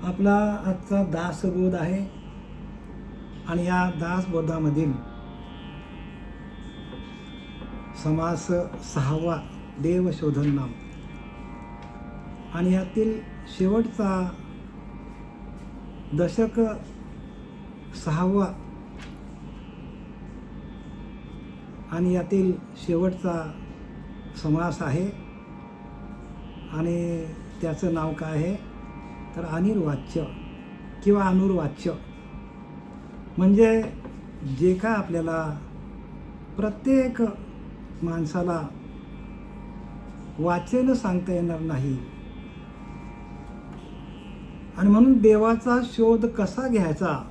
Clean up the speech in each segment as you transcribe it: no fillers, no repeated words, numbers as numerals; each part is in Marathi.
आपला आजचा दासबोध आहे आणि या दासबोधामधील समास 6वा देवशोधन नाम आणि यातील शेवटचा दशक 6वा आणि यातील शेवटचा समास आहे आणि त्याचं नाव काय आहे तर अनिर्वाच्य किंवा अनुर्वाच्य. म्हणजे जे काय आपल्याला प्रत्येक माणसाला वाचेनं सांगता येणार नाही आणि म्हणून देवाचा शोध कसा घ्यायचा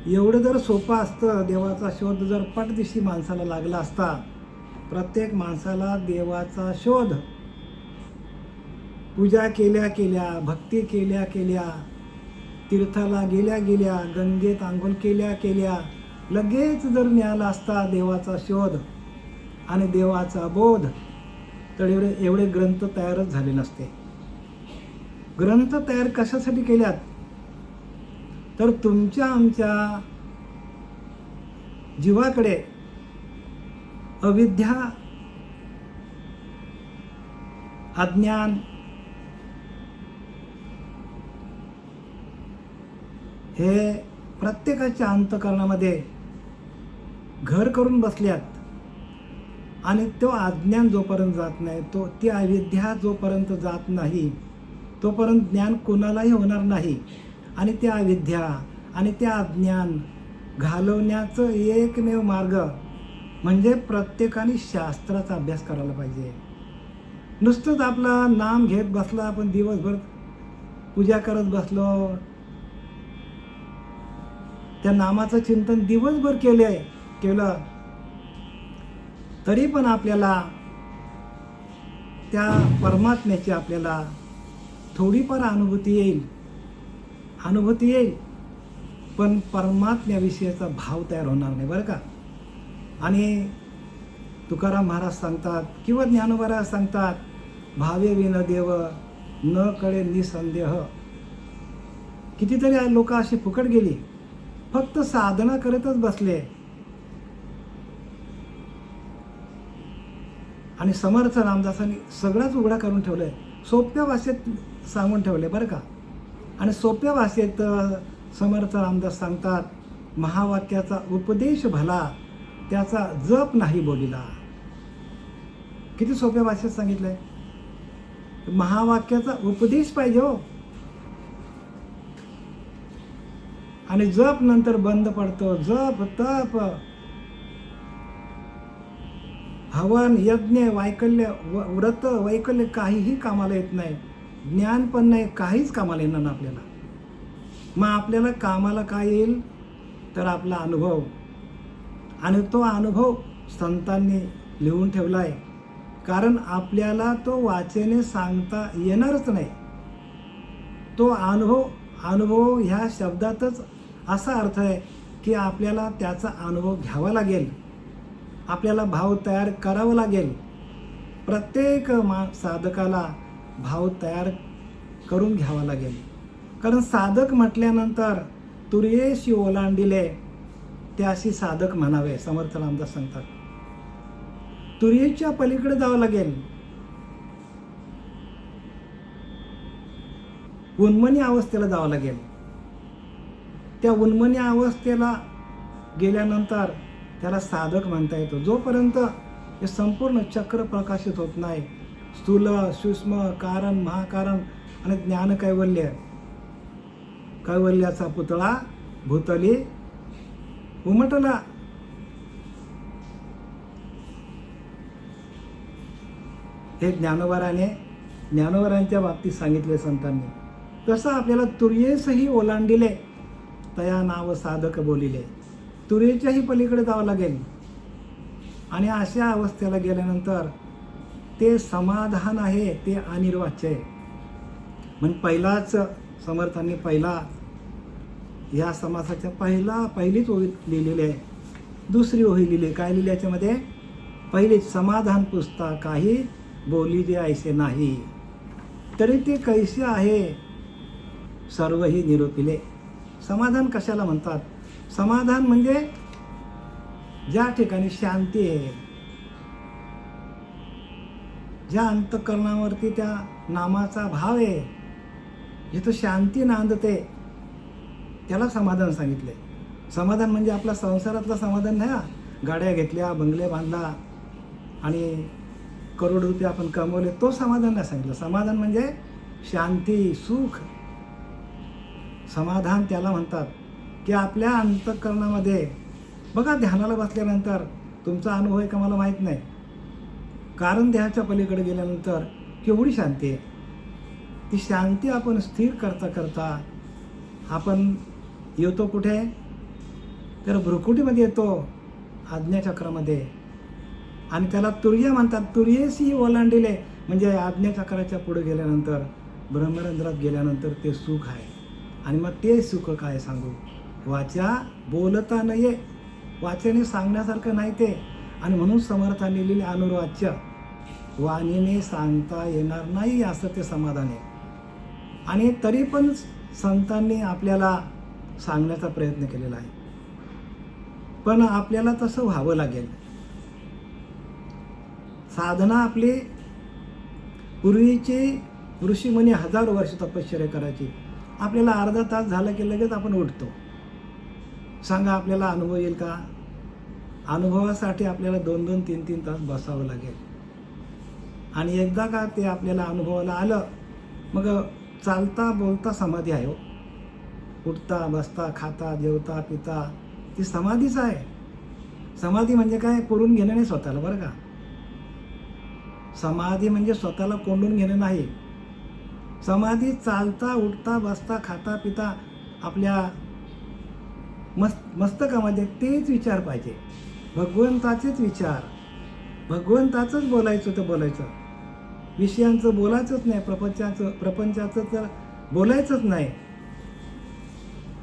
एवढं जर सोपं असतं, देवाचा शोध जर पटदिशी माणसाला लागला असता, प्रत्येक माणसाला देवाचा शोध पूजा केल्या केल्या, भक्ती केल्या केल्या, तीर्थाला गेल्या गेल्या, गंगेत आंघोळ केल्या केल्या लगेच जर मिळाला असता देवाचा शोध आणि देवाचा बोध, तर एवढे ग्रंथ तयारच झाले नसते. ग्रंथ तयार कशासाठी केल्यात तर तुमच्या आमच्या जीवाकडे अविद्या, अज्ञान, हे प्रत्येकाच्या अंतःकरणामध्ये घर करून बसल्यात आणि तो अज्ञान जोपर्यंत जात नाही, ती अविद्या जोपर्यंत जात नाही तोपर्यंत ज्ञान कोणालाही होणार नाही. आणि त्या अविद्या आणि त्या अज्ञान घालवण्याचं एकमेव मार्ग म्हणजे प्रत्येकाने शास्त्राचा अभ्यास करायला पाहिजे. नुसतंच आपला नाम घेत बसला, आपण दिवसभर पूजा करत बसलो, त्या नामाचं चिंतन दिवसभर केलं तरी पण आपल्याला त्या परमात्म्याची आपल्याला थोडीफार अनुभूती येईल पण परमात्म्याविषयीचा भाव तयार होणार नाही बरं का. आणि तुकाराम महाराज सांगतात किंवा ज्ञानोबा महाराज सांगतात, भावे विन देव न कळे निसंदेह. कितीतरी लोक अशी फुकट गेली, फक्त साधना करतच बसले आणि समर्थ रामदासांनी सगळंच उघडा करून ठेवलंय, सोप्या भाषेत सांगून ठेवले बरं का. आणि सोप्या भाषेत समर्थ रामदास सांगतात, महावाक्याचा उपदेश भला त्याचा जप नाही बोलिला. किती सोप्या भाषेत सांगितलंय. महावाक्याचा उपदेश पाहिजे हो, आणि जप नंतर बंद पडतो. जप, तप, हवन, यज्ञ, वैकल्य, व्रत, वैकल्य काहीही कामाला येत नाही. ज्ञान पण नाही, काहीच कामाला येणार ना आपल्याला. मग आपल्याला कामाला काय येईल तर आपला अनुभव, आणि तो अनुभव संतांनी लिहून ठेवला आहे. कारण आपल्याला तो वाचेने सांगता येणारच नाही. तो अनुभव ह्या शब्दातच असा अर्थ आहे की आपल्याला त्याचा अनुभव घ्यावा लागेल, आपल्याला भाव तयार करावा लागेल. प्रत्येक साधकाला भाव तयार करून घ्यावा लागेल. कारण साधक म्हटल्यानंतर तुर्येशी ओलांडिले त्याशी साधक म्हणावे, समर्थ रामदास सांगतात. तुर्येच्या पलीकडे जावं लागेल. उन्मनी अवस्थेला जावं लागेल. त्या उन्मनी अवस्थेला गेल्यानंतर त्याला साधक म्हणता येतो. जोपर्यंत हे संपूर्ण चक्र प्रकाशित होत नाही, स्थूल, सूक्ष्म, कारण, महाकारण आणि ज्ञान कैवल्याचा पुतळा भूतली उमटला. हे ज्ञानोबारांच्या बाबतीत सांगितले संतांनी. तसं आपल्याला तुर्येसही ओलांडिले तया नाव साधक बोलिले. तुर्येच्याही पलीकडे जावं लागेल आणि अशा अवस्थेला गेल्यानंतर ते समाधान आहे, ते अनिर्वाच्य आहे. म्हणजे पहिलाच समर्थांनी या समासाच्या पहिलीच ओळी लिहिलेली आहे. दुसरी ओळी लिहिली, काय लिहिली याच्यामध्ये, पहिलीच समाधान पुसता काही बोली जे ऐसे नाही, तरी ते कैसे आहे सर्वही निरोपिले. समाधान कशाला म्हणतात? समाधान म्हणजे ज्या ठिकाणी शांती आहे, ज्या अंतःकरणावरती त्या नामाचा भाव आहे, जिथं शांती नांदते, त्याला समाधान सांगितले. समाधान म्हणजे आपला संसारातलं समाधान नाही. गाड्या घेतल्या, बंगले बांधला आणि करोड रुपये आपण कमवले, तो समाधान नाही सांगितलं. समाधान म्हणजे शांती, सुख. समाधान त्याला म्हणतात की आपल्या अंतःकरणामध्ये बघा, ध्यानाला बसल्यानंतर तुमचा अनुभव आहे का मला माहीत नाही, कारण देहाच्या पलीकडे गेल्यानंतर केवढी शांती आहे. ती शांती आपण स्थिर करता करता आपण येतो कुठे? तर भ्रुकुटीमध्ये येतो, आज्ञाचक्रामध्ये. आणि त्याला तुर्य म्हणतात. तुर्येशी ओलांडले म्हणजे आज्ञाचक्राच्या पुढे गेल्यानंतर, ब्रह्मरंध्रात गेल्यानंतर ते सुख आहे. आणि मग ते सुख काय सांगू? वाचा बोलता नये, वाचेने सांगण्यासारखं नाही ते. आणि म्हणून समर्थांनी लिहिले अनुवाच्य, वाणीने सांगता येणार नाही असं ते समाधान आहे. आणि तरी पण संतांनी आपल्याला सांगण्याचा प्रयत्न केलेला आहे. पण आपल्याला तसं व्हावं लागेल. साधना आपली पूर्वीची ऋषीमुनी 1000 वर्ष तपश्चर्या करायची. आपल्याला अर्धा तास झाला की लगेच आपण उठतो. सांगा आपल्याला अनुभव येईल का? अनुभवासाठी आपल्याला 2-2, 3-3 तास बसावं लागेल. आणि एकदा का ते आपल्याला अनुभवाला आलं, मग चालता बोलता समाधी आहे. उठता बसता खाता जेवता पिता ती समाधीच आहे. समाधी म्हणजे काय? पुरून घेणं नाही स्वतःला, बरं का. समाधी म्हणजे स्वतःला कोंडून घेणं नाही. समाधी चालता उठता बसता खाता पिता आपल्या मस्तकामध्ये तेच विचार पाहिजे, भगवंताचेच विचार. भगवंताचंच बोलायचं तर बोलायचं, विषयांचं बोलायचंच नाही, प्रपंचाचं तर बोलायचंच नाही.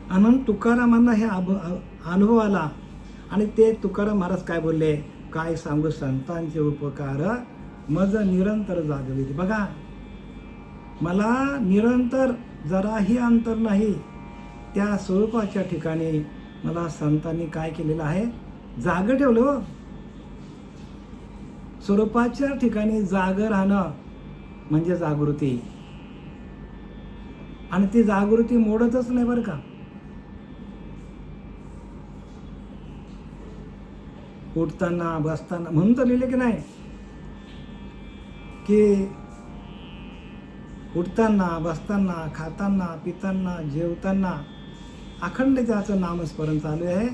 म्हणून तुकारामांना हे अनुभव आला. आणि ते तुकाराम महाराज काय बोलले? काय सांगू संतांचे उपकार, मज निरंतर जागविते. बघा, मला निरंतर जराही अंतर नाही, त्या स्वरूपाच्या ठिकाणी मला संतांनी काय केलेलं आहे? जागं ठेवलं. हो, स्वरूपाच्या ठिकाणी जागं राहणं म्हणजे जागृती. आणि ती जागृती मोडतच नाही, बरं का. उठताना बसताना म्हणून तर लिहिले की नाही की उठताना बसताना खाताना पिताना जेवताना अखंड त्याचं नामस्मरण चालू आहे.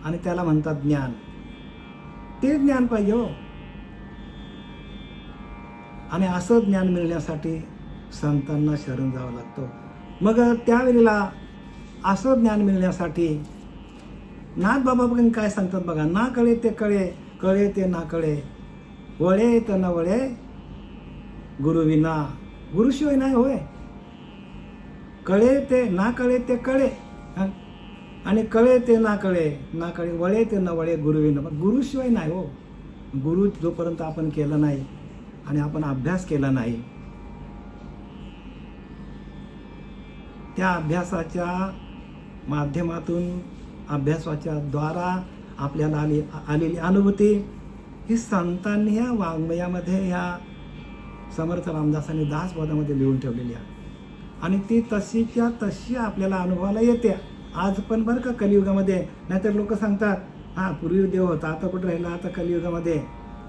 आणि त्याला म्हणतात ज्ञान. ते ज्ञान पाहिजे. हो, आणि असं ज्ञान मिळण्यासाठी संतांना शरण जावं लागतं. मग त्यावेळेला असं ज्ञान मिळण्यासाठी नाथ बाबा पण काय सांगतात बघा, ना कळे ते कळे, कळे ते ना कळे, वळे तर न वळे, गुरुविना. गुरुशिवाय नाही होय. कळे ते ना कळे ते कळे, आणि कळे ते ना कळे, ना कळे, वळे ते न वळे, गुरुविना. गुरुशिवाय नाही हो. गुरु जोपर्यंत आपण केला नाही आणि आपण अभ्यास केला नाही, त्या अभ्यासाच्या माध्यमातून, अभ्यासाच्या द्वारा आपल्याला आलेली अनुभूती ही संतांनी या वाङ्मयामध्ये, ह्या समर्थ रामदासांनी दासपदामध्ये लिहून ठेवलेली आहे. आणि ती तशीच्या तशी आपल्याला अनुभवाला येते आज पण, बरं का, कलियुगामध्ये. नाहीतर लोक सांगतात हां पूर्वी देव होता, आता कुठं राहिला, आता कलियुगामध्ये.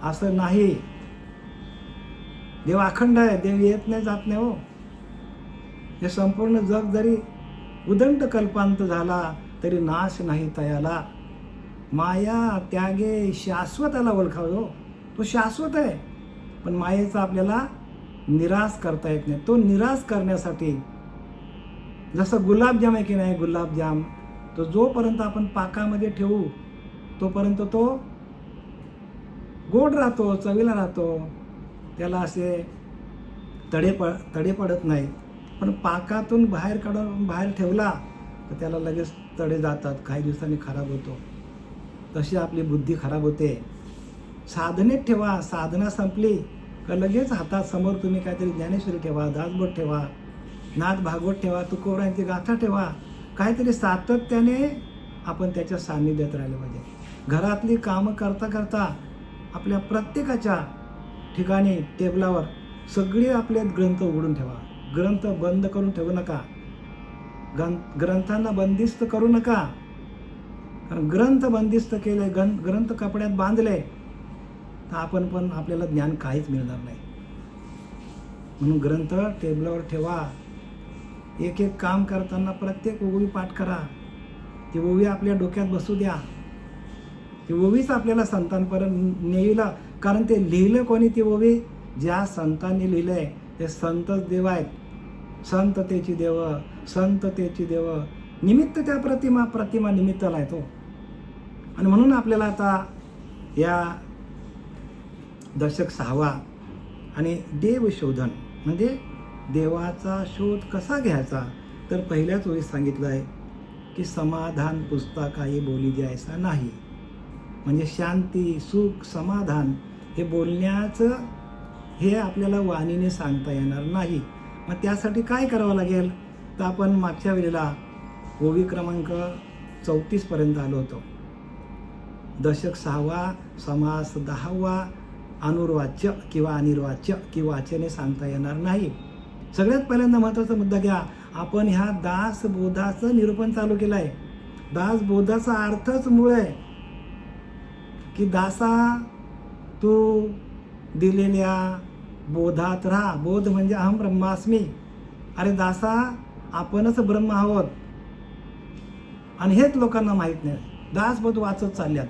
असं नाही. देव अखंड आहे, देव येत नाही जात नाही. हो, हे संपूर्ण जग जरी उदंड कल्पांत झाला तरी नाश नाही तयाला. माया त्यागे शाश्वताला ओळखावं. हो, तो शाश्वत आहे. पण मायेचा आपल्याला निराश करता येत नाही. तो निराश करण्यासाठी जसं गुलाबजाम आहे की नाही, गुलाबजाम तो जोपर्यंत आपण पाकामध्ये ठेवू तोपर्यंत तो गोड राहतो, चवीला राहतो, त्याला असे तडे पडत नाही. पण पाकातून बाहेर ठेवला तर त्याला लगेच तडे जातात, काही दिवसांनी खराब होतो. तशी आपली बुद्धी खराब होते. साधनेत ठेवा. साधना संपली का लगेच हातात समोर तुम्ही काहीतरी ज्ञानेश्वरी ठेवा, दासबोध ठेवा, नाथ भागवत ठेवा, तुकोबरायांची गाथा ठेवा. काहीतरी सातत्याने आपण त्याच्या सान्निध्यात राहिलं पाहिजे. घरातली कामं करता करता आपल्या प्रत्येकाच्या ठिकाणी टेबलावर सगळे आपले ग्रंथ उघडून ठेवा. ग्रंथ बंद करून ठेवू नका. ग्रंथांना बंदिस्त करू नका. कारण ग्रंथ बंदिस्त केले, ग्रंथ कपड्यात बांधले तर आपण पण आपल्याला ज्ञान काहीच मिळणार नाही. म्हणून ग्रंथ टेबलावर ठेवा. एक एक काम करताना प्रत्येक ओवी पाठ करा. ती ओवी आपल्या डोक्यात बसू द्या. ती ओवीच आपल्याला संतांपर्यंत नेईल. कारण ते लिहिलं कोणी ती ओवी? ज्या संतांनी लिहिलंय ते संतच देव आहेत. संततेची देव, संततेची देव. निमित्त त्या प्रतिमा निमित्ताला आहे तो. आणि म्हणून आपल्याला आता या दशक 6वा आणि देवशोधन म्हणजे देवाचा शोध कसा घ्यायचा, तर पहिल्याच ओळीत सांगितलं आहे की समाधान पुस्तकाही बोली द्यायचा नाही. म्हणजे शांती, सुख, समाधान हे बोलण्याचं हे आपल्याला वाणीने सांगता येणार नाही. मग त्यासाठी काय करावं लागेल, तर आपण मागच्या वेळेला ओवी क्रमांक 34 पर्यंत आलो होतो. दशक 6वा, समास 10वा, अनुर्वाच्य किंवा अनिर्वाच्य की वाचने सांगता येणार नाही. सगळ्यात पहिल्यांदा महत्त्वाचा मुद्दा घ्या. आपण ह्या दासबोधाचं निरूपण चालू केलं आहे. दासबोधाचा अर्थच मूळ आहे की दासा तू दिलेल्या बोधात राहा. बोध म्हणजे अहम ब्रह्मास्मी. अरे दासा, आपणच ब्रह्म आहोत आणि हेच लोकांना माहीत नाही. दासबोध वाचत चालल्यात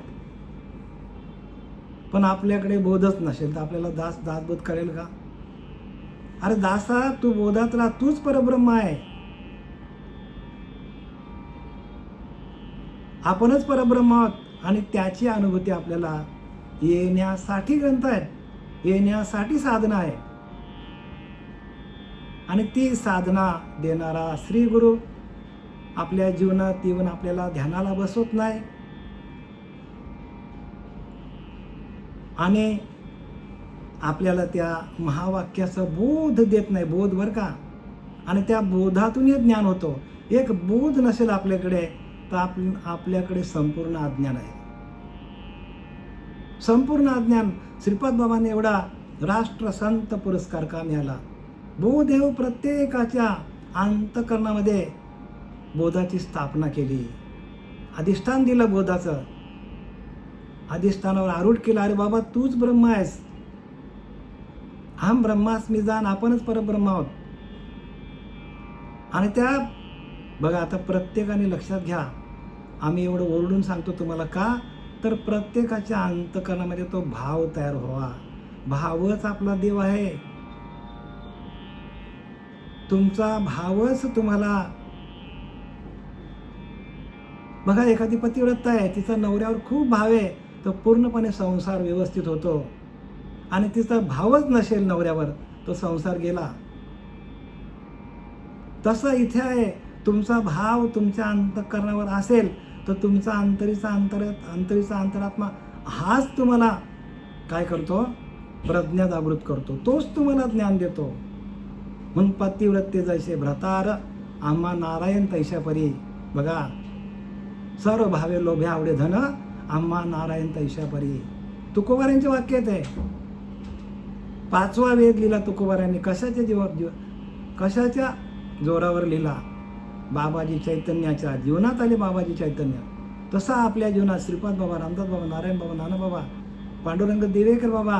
पण आपल्याकडे बोधच नसेल तर आपल्याला दासबोध कळेल का? अरे दासा, तू बोधात राहा. तूच परब्रह्म आहे. आपणच परब्रह्म आहोत आणि त्याची अनुभूती आपल्याला येण्यासाठी ग्रंथ आहेत, येण्यासाठी साधना आहे. आणि ती साधना देणारा श्री गुरु आपल्या जीवनात येऊन आपल्याला ध्यानाला बसवत नाही आणि आपल्याला त्या महावाक्याचा बोध देत नाही. बोध बरं का. आणि त्या बोधातून हे ज्ञान होतं. एक बोध नसेल आपल्याकडे तर आपल्याकडे संपूर्ण अज्ञान आहे. संपूर्ण अज्ञान. श्रीपाद बाबांनी एवढा राष्ट्रसंत पुरस्कार का मिळाला? बोध हे प्रत्येकाच्या अंतःकरणामध्ये बोधाची स्थापना केली. अधिष्ठान दिलं बोधाचं. अधिष्ठानावर आरूढ केलं. अरे बाबा, तूच ब्रह्म आहेस. अहम ब्रह्मास्मी जाण, आपणच परब्रह्म आहोत. आणि त्या बघा, आता प्रत्येकाने लक्षात घ्या. आम्ही एवढं ओरडून सांगतो तुम्हाला का, तर प्रत्येकाच्या अंतःकरणामध्ये तो भाव तयार व्हावा. भावच आपला देव आहे. तुमचा भावच तुम्हाला. बघा, एखादी पतिव्रता आहे, तिचा नवऱ्यावर खूप भाव आहे, तो पूर्णपणे संसार व्यवस्थित होतो. आणि तिचा भावच नसेल नवऱ्यावर, तो संसार गेला. तसं इथे आहे. तुमचा भाव तुमच्या अंतःकरणावर असेल तर तुमचा अंतरीचा अंतरात्मा हाच तुम्हाला काय करतो? प्रज्ञा जागृत करतो. तोच तुम्हाला ज्ञान देतो. म्हणून पतिव्रते जैसे भ्रतार, आम्हा नारायण तैशा परी. बघा, सर्व भावे लोभे आवडे धन, आम्हा नारायण तैशा परी. तुकोबारांचे वाक्य आहे. 5वा वेद लिहिला तुकोबारांनी. कशाच्या जोरावर लिहिला? बाबाजी चैतन्याच्या जीवनात आले. बाबाजी चैतन्य तसा आपल्या जीवनात श्रीपाद बाबा, रामदास बाबा, नारायण बाबा, नाना बाबा, पांडुरंग दिवेकर बाबा,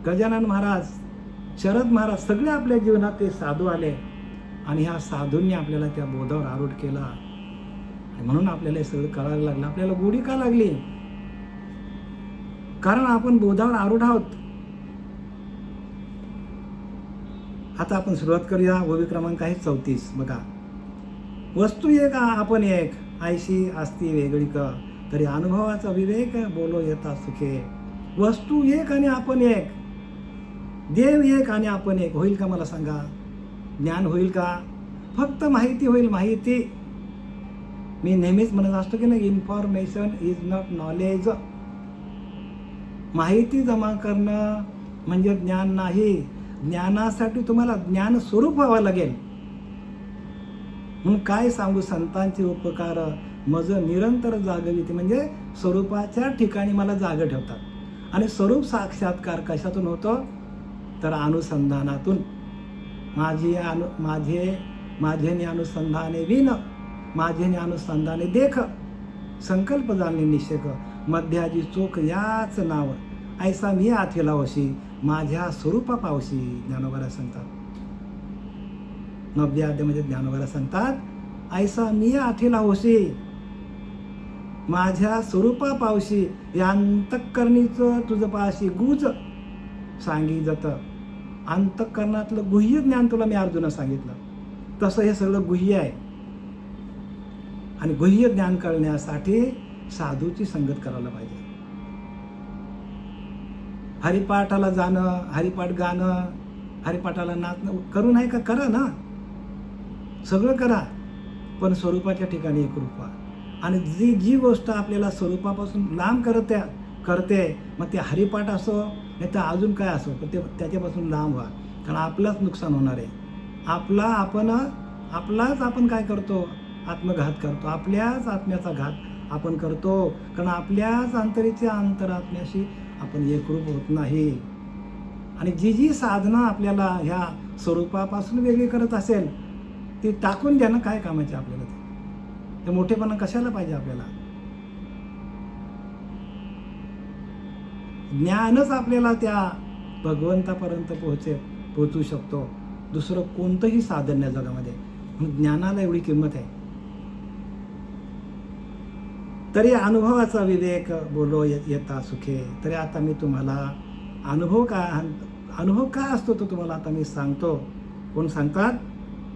गजानन महाराज, शरद महाराज, सगळे आपल्या जीवनात ते साधू आले. आणि ह्या साधूंनी आपल्याला त्या बोधावर आरूढ केला. आणि म्हणून आपल्याला हे सगळं कळायला लागलं. आपल्याला गोडी का लागली? कारण आपण बोधावर आरूढ आहोत. आता आपण सुरुवात करूया. ओवी क्रमांक आहे 34. बघा, वस्तू एक आपण एक, ऐशी असती वेगळी क, तरी अनुभवाचा विवेक बोलो येता सुखे. वस्तू एक आणि आपण एक, देव एक आणि आपण एक. होईल का मला सांगा? ज्ञान होईल का? फक्त माहिती होईल. माहिती, मी नेहमीच म्हणत असतो की नाही, इन्फॉर्मेशन इज नॉट नॉलेज. माहिती जमा करणं म्हणजे ज्ञान नाही. ज्ञानासाठी तुम्हाला ज्ञान स्वरूप व्हावं लागेल. म्हणून काय सांगू संतांचे उपकार मज निरंतर जागविते, म्हणजे स्वरूपाच्या ठिकाणी मला जाग ठेवतात. आणि स्वरूप साक्षात्कार कशातून होतो तर अनुसंधानातून. माझे अनुसंधाने विन, माझे अनुसंधाने देख, संकल्प जाणे निश्चय, मध्याजी चोख याच नाव, ऐसा मी आथेला वशी, माझ्या स्वरूपा पावशी. ज्ञानोबाला सांगतात, 9व्या अध्यायामध्ये ज्ञानोबाला सांगतात, ऐसा मी आथेला होशी, माझ्या स्वरूपा पावशी, या अंतःकरणीचं तुझं पाशी गुज सांगी जत. अंतःकरणातलं गुह्य ज्ञान तुला मी अर्जुना सांगितलं, तसं हे सगळं गुह्य आहे. आणि गुह्य ज्ञान करण्यासाठी साधूची संगत करायला पाहिजे. हरिपाठाला जाणं, हरिपाठ गाणं, हरिपाठाला नाचणं करू नाही का, करा ना, सगळं करा, पण स्वरूपाच्या ठिकाणी एकरूप व्हा. आणि जी गोष्ट आपल्याला स्वरूपापासून लांब करते, मग ते हरिपाठ असो नाही तर अजून काय असो, पण ते त्याच्यापासून लांब व्हा. कारण आपलाच नुकसान होणार आहे. आपलाच आपण काय करतो, आत्मघात करतो, आपल्याच आत्म्याचा घात आपण करतो. कारण आपल्याच अंतरीच्या अंतरात्म्याशी आपण एकरूप होत नाही. आणि जी साधना आपल्याला ह्या स्वरूपापासून वेगळी करत असेल ती टाकून द्या ना, काय कामाचे आपल्याला ते मोठेपणा कशाला पाहिजे आपल्याला. ज्ञानच आपल्याला त्या भगवंतापर्यंत पोहोचू शकतो. दुसरं कोणतंही साधन नाही जगामध्ये. ज्ञानाला एवढी किंमत आहे. तरी अनुभवाचा विवेक बोलो येता सुखे. तरी आता मी तुम्हाला अनुभव काय असतो तो तुम्हाला आता मी सांगतो. कोण सांगतात?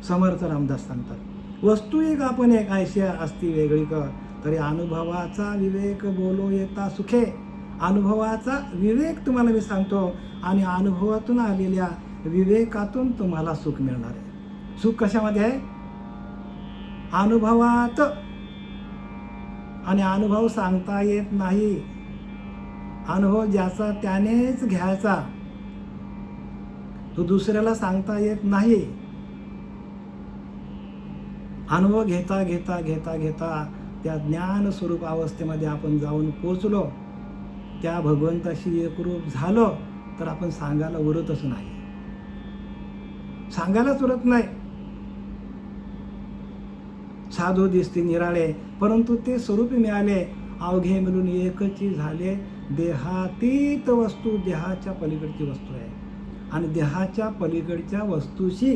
समर्थ रामदास सांगतात. वस्तू एक आपण एक ऐशी असती वेगळी क, तरी अनुभवाचा विवेक बोलो येता सुखे. अनुभवाचा विवेक तुम्हाला मी सांगतो, आणि अनुभवातून आलेल्या विवेकातून तुम्हाला सुख मिळणार आहे. सुख कशामध्ये आहे? अनुभवात. आणि अनुभव सांगता येत नाही. अनुभव ज्याचा त्यानेच घ्यायचा, तो दुसऱ्याला सांगता येत नाही. अनुभव घेता घेता घेता घेता त्या ज्ञान स्वरूप अवस्थेमध्ये आपण जाऊन पोचलो, त्या भगवंताशी एकरूप झालो, तर आपण सांगायला उरतच नाही. सांगायलाच उरत नाही. साधू दिसते निराळे, परंतु ते स्वरूपी मिळाले, अवघे मिळून एकची झाले. देहातीत वस्तू देहाच्या पलीकडची वस्तू आहे, आणि देहाच्या पलीकडच्या वस्तूशी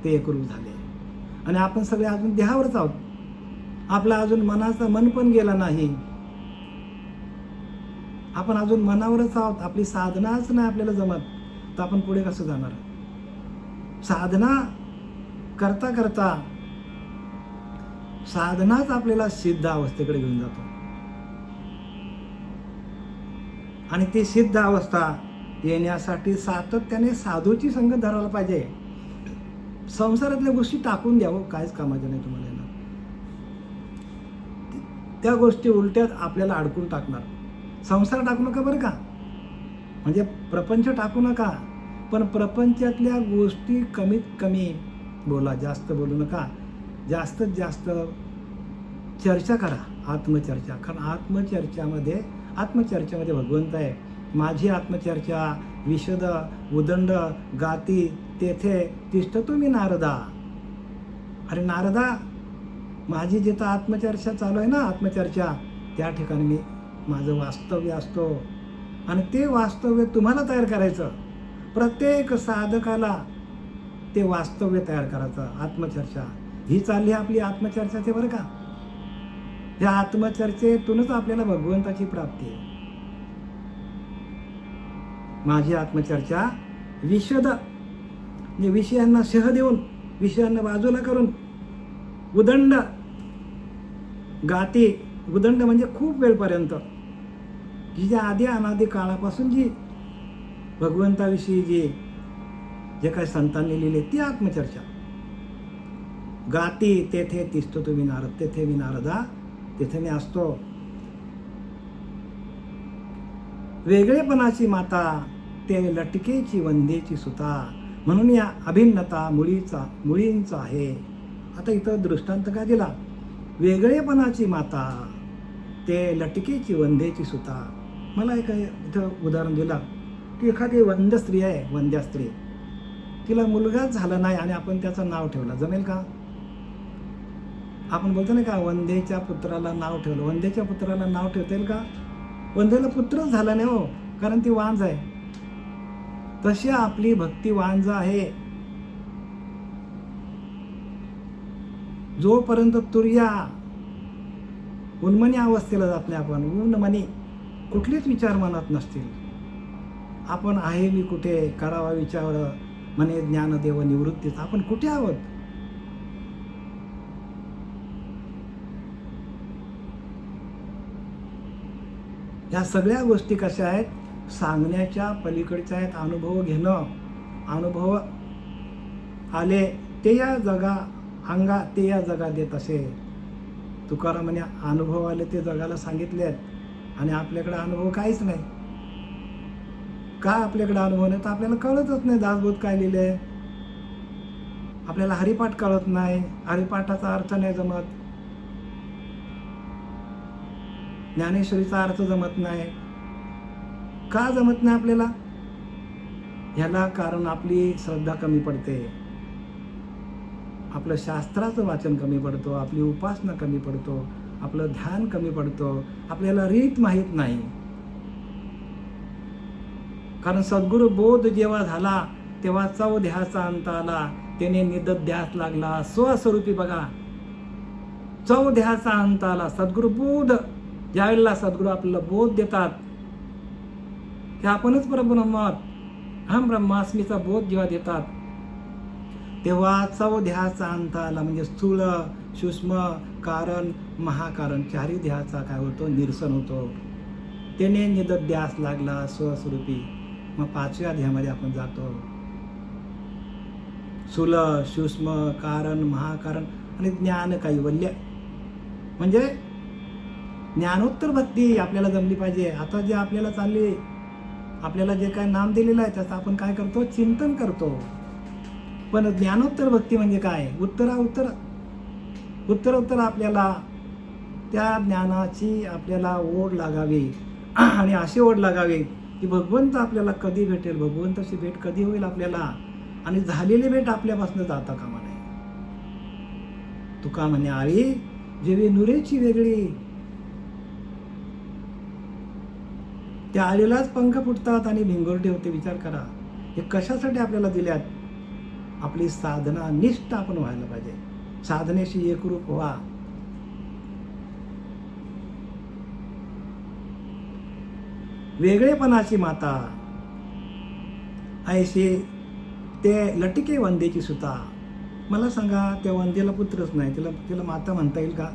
ते एकरूप झाले. आणि आपण सगळे अजून देहावरच आहोत. आपला अजून मनाचा मन पण गेला नाही. आपण अजून मनावरच आहोत. आपली साधनाच नाही आपल्याला जमत, तर आपण पुढे कसं जाणार? साधना करता करता साधनाच आपल्याला सिद्ध अवस्थेकडे घेऊन जातो. आणि ती सिद्ध अवस्था येण्यासाठी सातत्याने साधूची संगत धरायला पाहिजे. संसारातल्या गोष्टी टाकून द्यावं, काहीच कामाच्या नाही तुम्हाला येणार. त्या गोष्टी उलट्यात आपल्याला अडकून टाकणार. संसार टाकू नका बरं का, म्हणजे प्रपंच टाकू नका, पण प्रपंचातल्या गोष्टी कमीत कमी बोला, जास्त बोलू नका. जास्तीत जास्त चर्चा करा, आत्मचर्चा. कारण आत्मचर्चेमध्ये भगवंत आहे. माझी आत्मचर्चा विशद उदंड गाती तेथे तिष्ठतो मी नारदा. अरे नारदा, माझी जिथं आत्मचर्चा चालू आहे ना, आत्मचर्चा, त्या ठिकाणी मी माझं वास्तव्य असतो. आणि ते वास्तव्य तुम्हाला तयार करायचं. प्रत्येक साधकाला ते वास्तव्य तयार करायचं. आत्मचर्चा ही चालली आपली आत्मचर्चाचे बरं का. या आत्मचर्चेतूनच आपल्याला भगवंताची प्राप्ती आहे. माझी आत्मचर्चा विशद, म्हणजे विषयांना शह देऊन, विषयांना बाजूला करून, उदंड गाते. उदंड म्हणजे खूप वेळपर्यंत, जी ज्या आधी अनादी काळापासून जी भगवंताविषयी जे काही संतांनी लिहिले ती आत्मचर्चा. गाती तेथे तिष्ठतो तुम्ही नारद. तेथे मी नारदा, तेथे मी असतो. वेगळेपणाची माता ते लटकेची वंदेची सुता. म्हणून या अभिन्नता मुळींचा आहे. आता इथं दृष्टांत काय दिला? वेगळेपणाची माता, ते लटकेची वंदेची सुता. मला एक इथं उदाहरण दिलं की एखादी वंद्य स्त्री आहे, वंद्या स्त्री, तिला मुलगाच झाला नाही आणि आपण त्याचं नाव ठेवलं, जमेल का? आपण बोलतो ना का वंदेच्या पुत्राला नाव ठेवलं. वंदेच्या पुत्राला नाव ठेवता येईल का? वंदेला पुत्रच झाला नाही हो, कारण ती वांज आहे. तशी आपली भक्ती वांज आहे. जोपर्यंत तुर्या उन्मनी अवस्थेला जात नाही आपण, उन्मनी कुठलेच विचार मनात नसतील, आपण आहे मी कुठे करावा विचार म्हणे ज्ञानदेव निवृत्तीच, आपण कुठे आहोत? या सगळ्या गोष्टी कशा आहेत? सांगण्याच्या पलीकडच्या आहेत. अनुभव घेणं, अनुभव आले ते या जगा अंगा ते या जगा देत असे. तुकाराम म्हणे अनुभव आले ते जगाला सांगितले आहेत आणि आपल्याकडे अनुभव काहीच नाही. का आपल्याकडे अनुभव नाही? तर आपल्याला कळतच नाही दासबोध काय लिहिले. आपल्याला हरिपाठ कळत नाही, हरिपाठाचा अर्थ नाही जमत, ज्ञानेश्वरीचा अर्थ जमत नाही. का जमत नाही आपल्याला? ह्याला कारण आपली श्रद्धा कमी पडते, आपलं शास्त्राचं वाचन कमी पडतो, आपली उपासना कमी पडतो, आपलं ध्यान कमी पडतो, आपल्याला रीत माहीत नाही. कारण सद्गुरु बोध जेव्हा झाला तेव्हा चौध्याचा अंत आला, त्याने निदध्यास लागला स्वस्वरूपी. बघा, चौध्याचा अंत आला. सद्गुरु बोध ज्यावेळेला सद्गुरु आपल्याला बोध देतात की आपणच परब्रह्म, हम ब्रह्मास्मीचा बोध जेव्हा देतात तेव्हा चौध्याचा अंत आला. म्हणजे स्थूल, सूक्ष्म, कारण, महाकारण चारही ध्याचा काय होतो? निरसन होतो. त्याने निदध्यास लागला स्वस्वरूपी. मग पाचव्या अध्यायामध्ये आपण जातो. स्थूल, सूक्ष्म, कारण, महाकारण आणि ज्ञान कैवल्य. म्हणजे ज्ञानोत्तर भक्ती आपल्याला जमली पाहिजे. आता जे आपल्याला चालले, आपल्याला जे काय नाम दिलेलं आहे त्याचं आपण काय करतो? चिंतन करतो. पण ज्ञानोत्तर भक्ती म्हणजे काय? उत्तर आपल्याला त्या ज्ञानाची आपल्याला ओढ लागावी आणि अशी ओढ लागावी की भगवंत आपल्याला कधी भेटेल, भगवंताची भेट कधी होईल आपल्याला, आणि झालेली भेट आपल्यापासून जाता कामा नये. तुका म्हणे आळी जेवी नुरेची वेगळी. त्या आळीलाच पंख फुटतात आणि भिंगोरटे होते. विचार करा, हे कशासाठी आपल्याला दिल्यात? आपली साधना निष्ठ आपण व्हायला पाहिजे, साधनेशी एकरूप व्हा. वेगळेपणाची माता ऐशी ते लटके वंदेची सुता. मला सांगा, त्या वंदेला पुत्रच नाही, तिला माता म्हणता येईल का?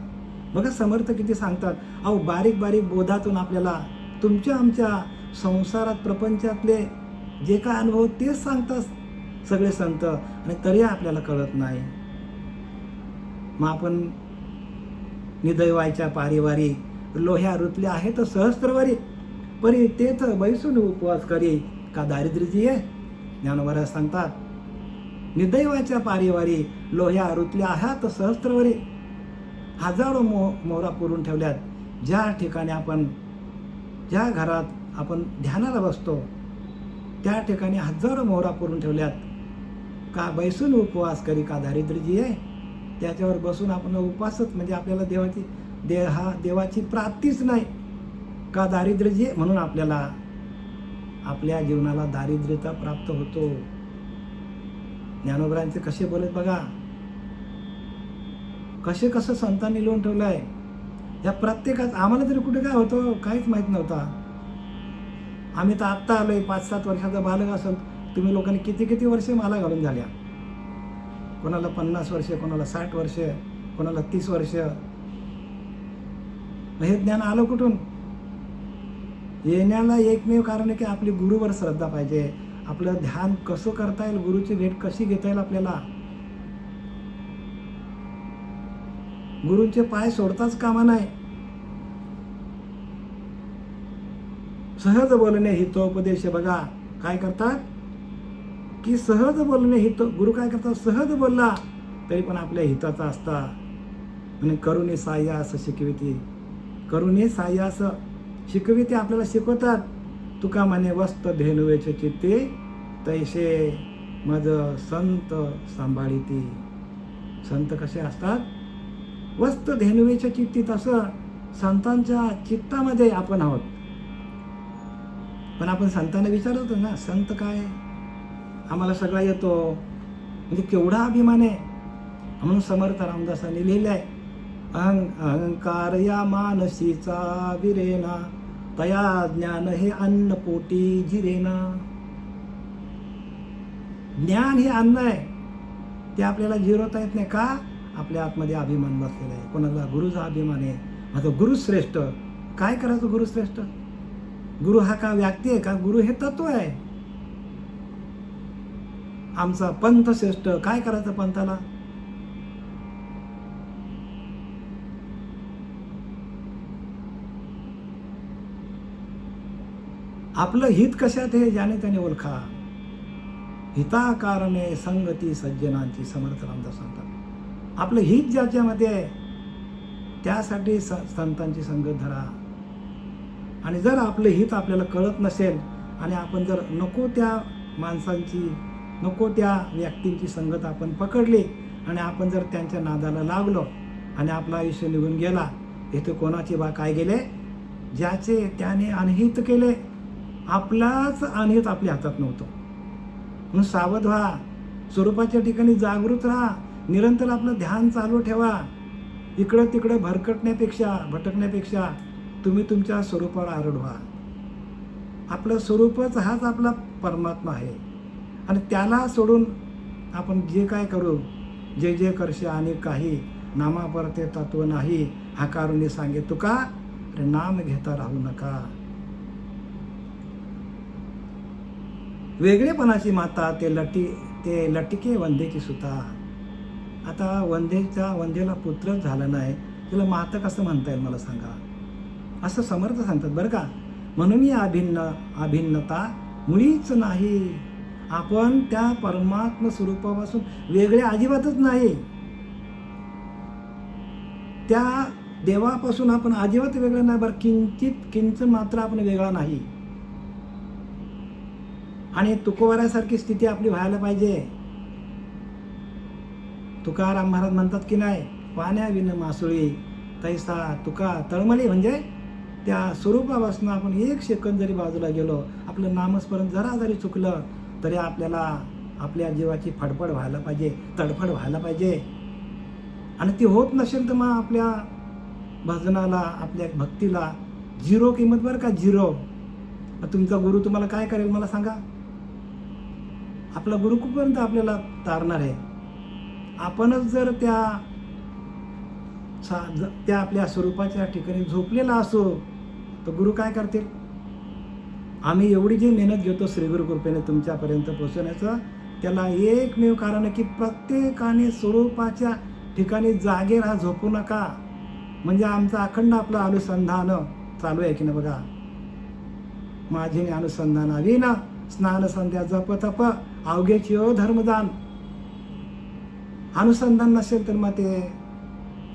बघा समर्थ किती सांगतात. अहो बारीक बारीक बोधातून आपल्याला तुमच्या आमच्या संसारात प्रपंचातले जे काय अनुभव तेच सांगतात सगळे संत, आणि तरी आपल्याला कळत नाही. मग आपण निदैवायच्या पारिवारी लोह्या रुतल्या आहेत सहस्त्रवारी, परी तेथ बैसून उपवास करी का दारिद्र्यची आहे. ज्ञानोबा सांगतात, निदैवाच्या पारिवारी लोह्या रुतल्या आहात सहस्त्रवारी. हजारो मोहरा पुरून ठेवल्यात. ज्या ठिकाणी आपण, ज्या घरात आपण ध्यानाला बसतो त्या ठिकाणी हजारो मोहरा पुरून ठेवल्यात. का बैसून उपवास करी का दारिद्र्यची आहे. त्याच्यावर बसून आपण उपासच म्हणजे आपल्याला देवाची प्राप्तीच नाही. का दारिद्र्यची आहे, म्हणून आपल्याला आपल्या जीवनाला दारिद्र्यता प्राप्त होतो. ज्ञानोबरांचे कसे बोलत बघा, कसं संतांनी लिहून ठेवलं आहे. या प्रत्येकाच आम्हाला तरी कुठे काय होतं काहीच माहीत नव्हता. आम्ही तर आत्ता आलोय, 5-7 वर्षाचा बालक असेल. तुम्ही लोकांनी किती वर्षे माला घालून झाल्या. कोणाला 50 वर्षे, कोणाला 60 वर्षे, कोणाला 30 वर्ष. हे ज्ञान आलं कुठून? येण्याला एकमेव कारण आहे की आपली गुरुवर श्रद्धा पाहिजे. आपलं ध्यान कसं करता येईल, गुरुची भेट कशी घेता येईल आपल्याला. गुरूंचे पाय सोडताच कामा नाही. सहज बोलणे हितोपदेश. बघा काय करतात की सहज बोलणे हित, गुरु काय करतात, सहज बोलला तरी पण आपल्या हिताचा असता. आणि करुणे सायास शिकविते, करुणे सायास शिकविते, आपल्याला शिकवतात. तुका म्हणे वस्त धेनुवेचे चित्ते, तैसे मज संत सांभाळीती. संत कसे असतात, वस्त धेनुवेच्या चित्ती, तसं संतांच्या चित्तामध्ये आपण आहोत. पण आपण संतांना विचारत होतो ना, संत काय, आम्हाला सगळा येतो, म्हणजे केवढा अभिमान आहे. म्हणून समर्थ रामदासांनी लिहिलं आहे, अहंकार या मानसीचा विरेना, तया ज्ञान हे अन्न पोटी जिरेना. ज्ञान हे अन्न आहे, ते आपल्याला जिरवता येत नाही. का? आपल्या आतमध्ये अभिमान बसलेला आहे. कोणाला गुरुचा अभिमान आहे, माझा गुरु श्रेष्ठ. काय करायचं गुरु श्रेष्ठ? गुरु हा का व्यक्ती आहे का? गुरु हे तत्व आहे. आमचा पंथ श्रेष्ठ. काय करायचं पंथाला? आपलं हित कशात हे ज्याने त्याने ओळखा. हिताकारणे संगती सज्जनांची, समर्थ रामदास सांगतात. आपलं हित ज्याच्यामध्ये आहे त्यासाठी संतांची संगत धरा. आणि जर आपलं हित आपल्याला कळत नसेल आणि आपण जर नको त्या माणसांची, नको त्या व्यक्तींची संगत आपण पकडली आणि आपण जर त्यांच्या नादाला लागलो आणि आपलं आयुष्य निघून गेला, इथे कोणाची बा काय गेले, ज्याचे त्याने अनहित केले. आपलाच अनहित आपल्या हातात नव्हतं. म्हणून सावध व्हा, स्वरूपाच्या ठिकाणी जागृत राहा, निरंतर आपलं ध्यान चालू ठेवा. इकडं तिकडं भटकण्यापेक्षा तुम्ही तुमच्या स्वरूपावर आरूढ व्हा. आपलं स्वरूपच हाच आपला परमात्मा आहे आणि त्याला सोडून आपण जे काय करू, जे जे करशे आणि काही, नामा परते तत्व नाही, हा कारुणी सांगे तुका, रे नाम घेता राहू नका. वेगळेपणाची माता ते लटिके वंदेची सुता. आता वंदेला पुत्रच झालं नाही, तिला माता कसं म्हणता येईल मला सांगा, असं समर्थ सांगतात बरं का. म्हणून ही अभिन्नता मुळीच नाही. आपण त्या परमात्म स्वरूपापासून वेगळे अजिबातच नाही. त्या देवापासून आपण अजिबात वेगळं नाही बरं, किंचित मात्र आपण वेगळा नाही. आणि तुकोबारासारखी स्थिती आपली व्हायला पाहिजे. तुकाराम महाराज म्हणतात की नाही, पाण्याविन मासुळी तैसा तुका तळमळी. म्हणजे त्या स्वरूपापासून आपण एक सेकंद जरी बाजूला गेलो, आपलं नामस्मरण जरा जरी चुकलं तरी आपल्याला आपल्या जीवाची फडफड व्हायला पाहिजे, तडफड व्हायला पाहिजे. आणि ती होत नसेल तर मग आपल्या भजनाला, आपल्या भक्तीला झिरो किंमत बरं का, झिरो. तुमचा गुरु तुम्हाला काय करेल मला सांगा? आपला गुरु कुठपर्यंत आपल्याला तारणार आहे? आपणच जर त्या आपल्या स्वरूपाच्या ठिकाणी झोपलेला असो तर गुरु काय करतील? आम्ही एवढी जी मेहनत घेतो श्रीगुरु कृपेने तुमच्यापर्यंत पोहोचवण्याचं, त्याला एकमेव कारण आहे की प्रत्येकाने स्वरूपाच्या ठिकाणी जागे राहा, झोपू नका. म्हणजे आमचं अखंड आपलं अनुसंधान चालू आहे की ना बघा. माझे अनुसंधानाविन स्नान संध्या जप तप अवघेची धर्मदान. अनुसंधान नसेल तर मग ते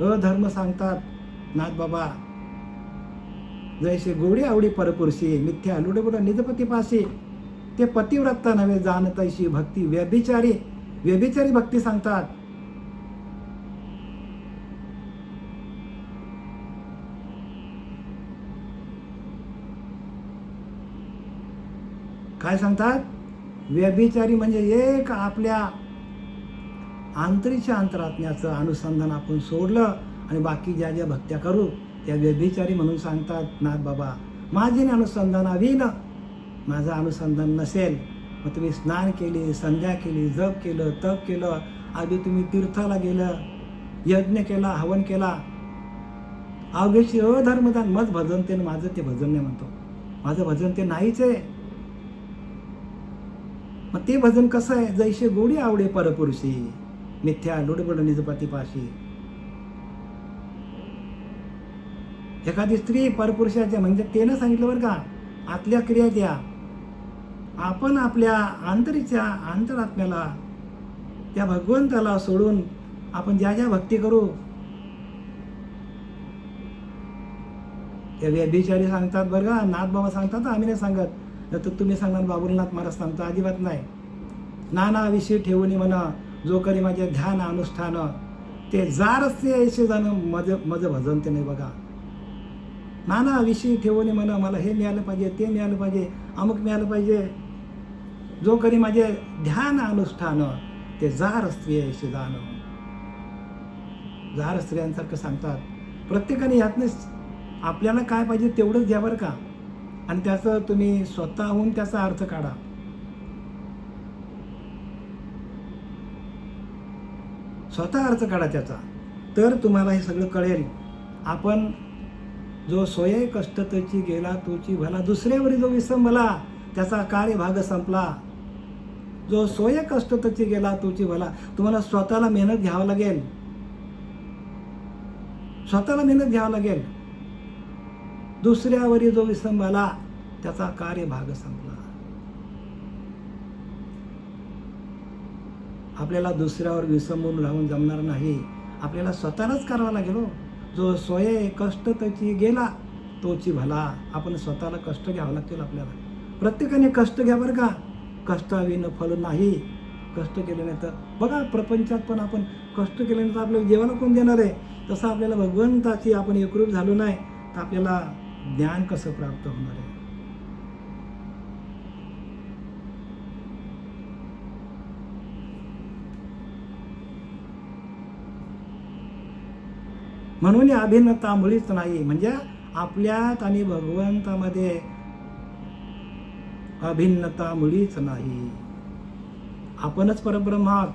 अधर्म सांगतात. नाथ बाबा जैसे गोडी आवडी परपुरुषी, मिथ्या लुडबुड निजपती पाशी, ते पतिव्रता नव्हे जाणतैशी भक्ती व्यभिचारी भक्ती सांगतात. काय सांगतात? व्यभिचारी म्हणजे एक आपल्या आंतरीच्या अंतरात्म्याचं अनुसंधान आपण सोडलं आणि बाकी ज्या ज्या भक्त्या करू त्या व्यभिचारी म्हणून सांगतात. नाथ बाबा माझे अनुसंधानाविन, माझं अनुसंधान नसेल मग तुम्ही स्नान केली, संध्या केली, जप केलं, तप केलं, आधी तुम्ही तीर्थाला गेलं, यज्ञ केला, हवन केला, अवघेची अधर्मदान, मग भजन ते, माझं ते भजन नाही म्हणतो, माझं भजन ते नाहीच आहे. मग ते भजन कसं आहे? जैसे गोडी आवडे परपुरुषी, मिथ्या लुडबुड निजपती पाशी. एखादी स्त्री परपुरुषाच्या, म्हणजे त्यानं सांगितलं बरं का, आतल्या क्रिया द्या. आपण आपल्या अंतरात्म्याला, त्या भगवंताला सोडून आपण ज्या ज्या भक्ती करू, त्या व्यभिचारी सांगतात बरं का, नाथबाबा सांगतात, आम्ही नाही सांगत, तर तुम्ही सांगणार बाबुलनाथ महाराज सांगता, अजिबात नाही. नाना विषयी ठेवून म्हणा, जो करी माझे ध्यान अनुष्ठान, ते जारसे ऐसे जाणं मज भजन ते नाही. बघा, नाना विषयी ठेवून म्हणा, मला हे मिळालं पाहिजे, ते मिळालं पाहिजे, अमुक मिळालं पाहिजे, जो करी माझे ध्यान अनुष्ठान, ते जार स्त्री ऐसे जाणं. जार स्त्रियांसारखं सांगतात. प्रत्येकाने यातनं आपल्याला काय पाहिजे तेवढंच द्या बरं का, आणि त्याचं तुम्ही स्वतःहून त्याचा अर्थ काढा. स्वतः अर्थ काढा त्याचा, तर तुम्हाला हे सगळं कळेल. आपण जो सोये कष्ट त्याची गेला तोची भला, दुसऱ्यावरी जो विसंबला त्याचा कार्यभाग संपला. जो सोये कष्ट त्याची गेला तोची भला. तुम्हाला स्वतःला मेहनत घ्यावं लागेल, स्वतःला मेहनत घ्यावं लागेल. दुसऱ्यावरी जो विसंबला त्याचा कार्यभाग संपला. आपल्याला दुसऱ्यावर विसंबून राहून जमणार नाही, आपल्याला स्वतःलाच करावं लागेल. हो, जो सोये कष्ट त्याची गेला तोची भला. आपण स्वतःला कष्ट घ्यावं लागतील. आपल्याला प्रत्येकाने कष्ट घ्या बरं का, कष्टाविन फल नाही. कष्ट केले नाही तर बघा, प्रपंचात पण आपण कष्ट केले नाही तर आपल्याला जेवायला कोण देणार आहे. तसं आपल्याला भगवंताची आपण एकरूप झालो नाही तर आपल्याला ज्ञान कसं प्राप्त होणार आहे. म्हणून अभिन्नता मुळीच नाही. म्हणजे आपल्यात आणि भगवंतामध्ये अभिन्नता मुळीच नाही. आपणच परब्रह्म आहात.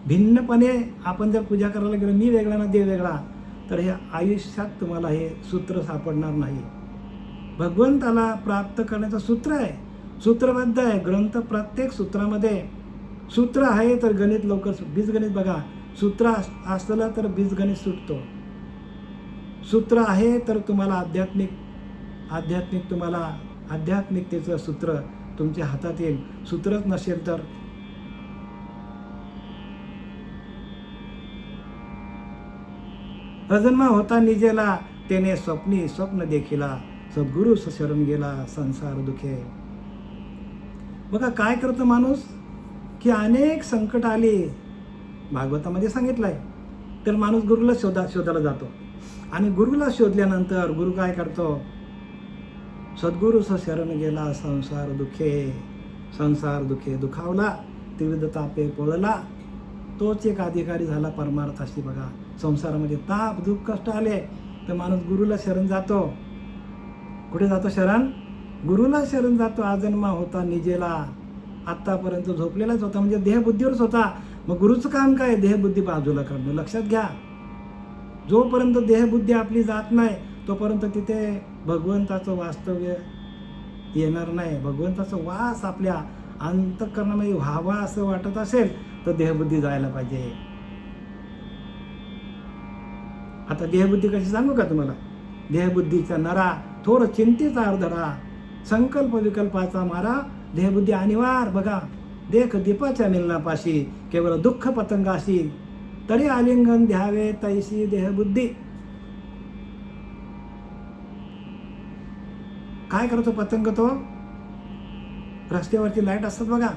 भिन्नपणे आपण जर पूजा करायला गेलो, मी वेगळा ना देव वेगळा, तर हे आयुष्यात तुम्हाला हे सूत्र सापडणार नाही. भगवंताला प्राप्त करण्याचं सूत्र आहे, सूत्रबद्ध आहे ग्रंथ. प्रत्येक सूत्रामध्ये सूत्र आहे तर गणित लवकर, बीजगणित बघा, सूत्र असलं तर बीजगणित सुटतो. सूत्र आहे तर तुम्हाला आध्यात्मिक तुम्हाला आध्यात्मिकतेचं सूत्र तुमच्या हातात येईल. सूत्रच नसेल तर अजन्मा होता निजेला, त्याने स्वप्न देखिला, सद्गुरु शरण गेला, संसार दुखे. बघा काय करतो माणूस, की अनेक संकट आली, भागवतामध्ये सांगितलंय, तर माणूस गुरुला शोधायला जातो. आणि गुरुला शोधल्यानंतर गुरु काय करतो, सद्गुरु शरण गेला, संसार दुखे दुखावला, त्रिविध तापे पळला, तोच एक अधिकारी झाला परमार्थाशी. बघा, संसारामध्ये ताप दुःख कष्ट आले तर माणूस गुरुला शरण जातो. कुठे जातो शरण? गुरुला शरण जातो. अजन्मा होता निजेला, आत्तापर्यंत झोपलेलाच होता, म्हणजे देहबुद्धीवरच होता. मग गुरुचं काम काय? देहबुद्धी बाजूला करणं. लक्षात घ्या, जोपर्यंत देहबुद्धी आपली जात नाही तोपर्यंत तिथे भगवंताचं वास्तव्य येणार नाही. भगवंताचा वास आपल्या अंतःकरणामध्ये व्हावा असं वाटत असेल तर देहबुद्धी जायला पाहिजे. आता देहबुद्धी कशी सांगू का तुम्हाला? देहबुद्धीचा नरा, थोर चिंतेचा अर्धडा, संकल्प विकल्पाचा मारा, देहबुद्धी अनिवार्य. बघा, देख दीपाच्या मिलनापाशी, केवळ दुःख पतंगाशी, तरी आलिंगन द्यावे तैसी देहबुद्धी. काय करतो पतंग? तो रस्त्यावरची लाईट असतात बघा,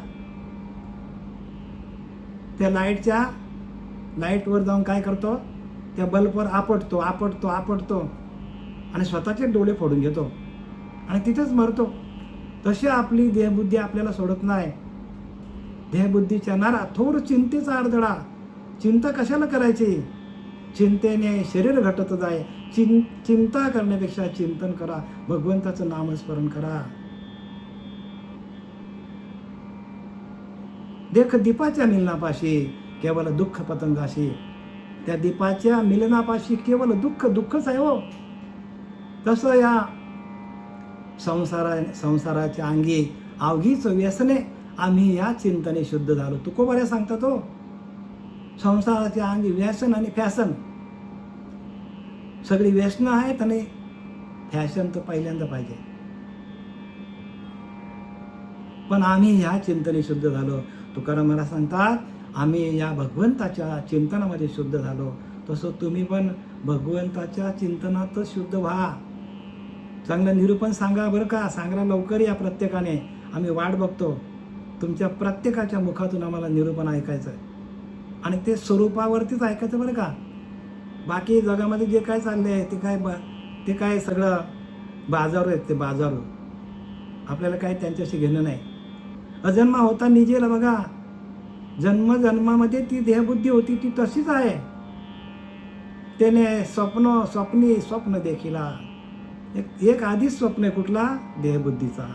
त्या लाईटवर जाऊन काय करतो, त्या बल्बवर आपटतो आणि स्वतःचे डोळे फोडून घेतो आणि तिथेच मरतो. तशी आपली देहबुद्धी आपल्याला सोडत नाही. देहबुद्धीच्या नारा, थोर चिंतेचा अडथळा. चिंता कशाला करायची? चिंतेने शरीर घटत जाय. चिंता करण्यापेक्षा चिंतन करा, भगवंताचं नामस्मरण करा. देख दीपाच्या मिलनापाशी, केवळ दुःख पतंगाशी. त्या दीपाच्या मिलनापाशी केवळ दुःखच आहे हो. तसं या संसाराच्या अंगी अवघीच व्यसने, आम्ही या चिंतने शुद्ध झालो. तुकोबाऱ्या सांगतात हो, संसाराच्या अंगी व्यसन आणि फॅशन. सगळी व्यसनं आहेत आणि फॅशन तर पहिल्यांदा पाहिजे. पण आम्ही ह्या चिंतने शुद्ध झालो. तुकाराम मला सांगतात, आम्ही या भगवंताच्या चिंतनामध्ये शुद्ध झालो. तसं तुम्ही पण भगवंताच्या चिंतनातच शुद्ध व्हा. चांगलं निरूपण सांगा बरं का, सांगा लवकर या प्रत्येकाने. आम्ही वाट बघतो तुमच्या प्रत्येकाच्या मुखातून. आम्हाला निरूपण ऐकायचं आहे आणि ते स्वरूपावरतीच ऐकायचं बरं का. बाकी जगामध्ये जे काय चाललं आहे ते काय सगळं बाजारू आहेत. ते बाजारू, आपल्याला काय त्यांच्याशी घेणं नाही. अजन्मा होता निजेला बघा, जन्मामध्ये ती देहबुद्धी होती ती तशीच आहे. त्याने स्वप्न देखिला. एक आधीच स्वप्न आहे कुठला, देहबुद्धीचा.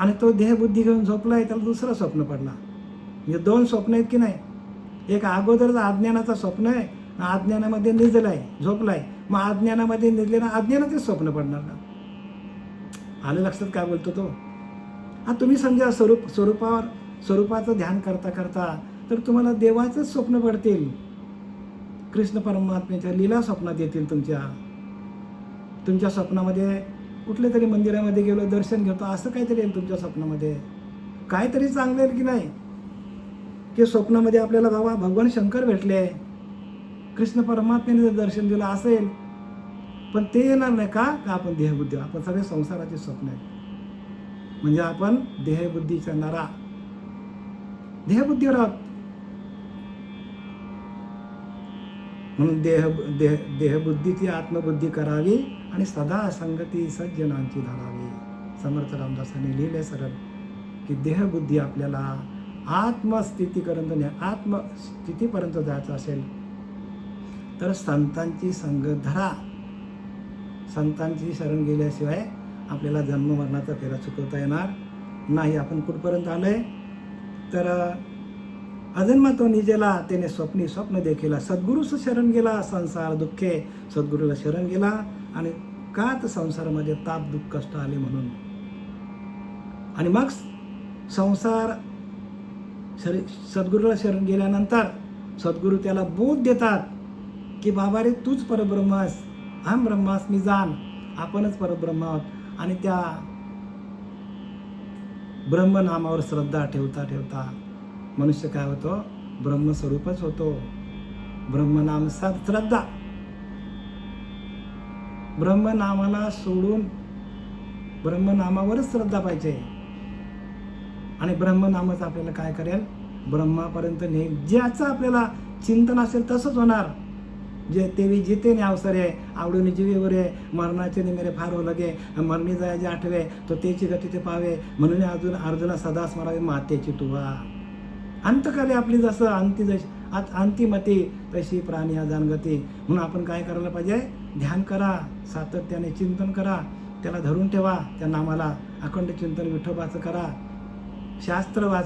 आणि तो देहबुद्धी घेऊन झोपलाय, त्याला दुसरं स्वप्न पडला. म्हणजे दोन स्वप्न आहेत की नाही. एक अगोदरच अज्ञानाचा स्वप्न आहे, अज्ञानामध्ये निजलाय, झोपलाय. मग अज्ञानामध्ये निजले ना, अज्ञानाचेच स्वप्न पडणार ना. आलं लक्षात काय बोलतो तो. तुम्ही समजा स्वरूपाचं ध्यान करता करता तर तुम्हाला देवाचंच स्वप्न पडतील. कृष्ण परमात्म्याच्या लीला स्वप्नात येतील. तुमच्या स्वप्नामध्ये कुठल्या तरी मंदिरामध्ये गेलो, दर्शन घेतो, असं काहीतरी येईल तुमच्या स्वप्नामध्ये. काहीतरी चांगलं येईल की नाही, की स्वप्नामध्ये आपल्याला बाबा भगवान शंकर भेटले, कृष्ण परमात्म्याने दर्शन दिलं असेल. पण ते येणार नाही का आपण देहबुद्धी. आपण सगळे संसाराचे स्वप्न आहेत. म्हणजे आपण देहबुद्धीच्या नरा, देहबुद्धीवर आहोत. म्हणून देहबुद्धीची आत्मबुद्धी करावी आणि सदा संगती सज्जनांची धरावी. समर्थ रामदासांनी लिहिले सरळ की देहबुद्धी आपल्याला आत्मस्थितीपर्यंत जायचं असेल तर संतांची संग धरा. संतांची शरण गेल्याशिवाय आपल्याला जन्म मरणाचा फेरा चुकवता येणार नाही. आपण कुठपर्यंत आलोय तर अजन्मा तो निजेला, त्याने स्वप्न देखिला. सद्गुरूस शरण गेला, संसार दुःखे. सद्गुरूला शरण गेला आणि का तर संसारामध्ये ताप दुःख कष्ट आले म्हणून. आणि मग सद्गुरूला शरण गेल्यानंतर सद्गुरू त्याला बोध देतात की बाबा रे, तूच परब्रह्म आहेस, हम ब्रह्मास्मी जाण, आपणच परब्रह्म आहोत. आणि त्या ब्रह्मनामावर श्रद्धा ठेवता ठेवता मनुष्य काय होतो, ब्रह्मस्वरूपच होतो. ब्रह्मनाम श्रद्धा, ब्रह्मनामाला सोडून ब्रह्मनामावरच श्रद्धा पाहिजे. आणि ब्रह्मनामच आपल्याला काय करेल, ब्रह्मापर्यंत नेईल. ज्याचं आपल्याला चिंतन असेल तसंच होणार. जे तेवी जिते ने अवसरे, आवडून जीवीवर मरणाचे निमेरे फार हो लगे, मरणी जायचे आठवे, तो तेची गती ते पावे. म्हणून अर्जुना सदा स्मरावे मातेची तुवा. अंतकाली आपली जसं अंतिमती तशी प्राणी अजानगती. म्हणून आपण काय करायला पाहिजे, ध्यान करा, सातत्याने चिंतन करा, त्याला धरून ठेवा. त्या नामाला अखंड चिंतन विठोबाचं करा, शास्त्र वाच.